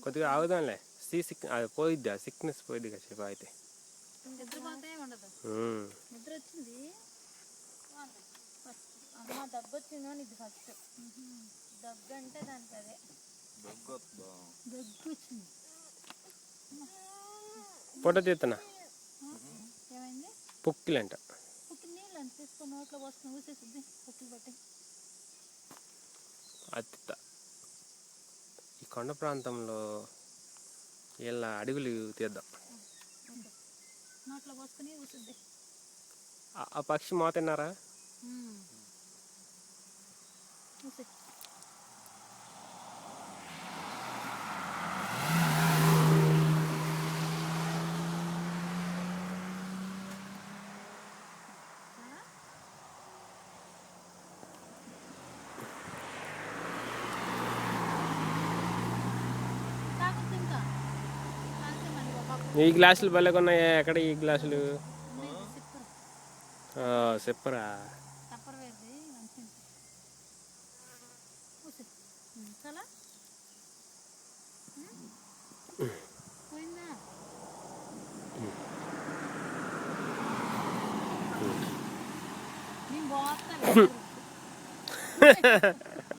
కొద్దిగా ఆగుదాంలే అది పోయిద్ది సిక్నెస్ పోయిద్ది కదా చెప్ప అయితే నిద్ర వచ్చింది దగ్గు వచ్చిందో ఇది ఫస్ట్ దగ్గు అంటే దానికి అదే దగ్గు వచ్చింది ఫోటో తీస్తున్నా ఏమైంది పొక్కిలంట పొక్కి నీళ్ళు అంత తీసుకొని నోట్లో పోసుకొని ఊసేసిద్ది పొక్కిలు పట్టి అత్త ఈ కొండ ప్రాంతంలో ఇలా అడవులు తీద్దాం నోట్లో పోసుకొని ఊసిద్ది ఆ పక్షి మోత తిన్నారా ఊసి ఈ గ్లాసులు భలే కొన్నాయా ఎక్కడ ఈ గ్లాసులు చెప్పరా నేను పోతా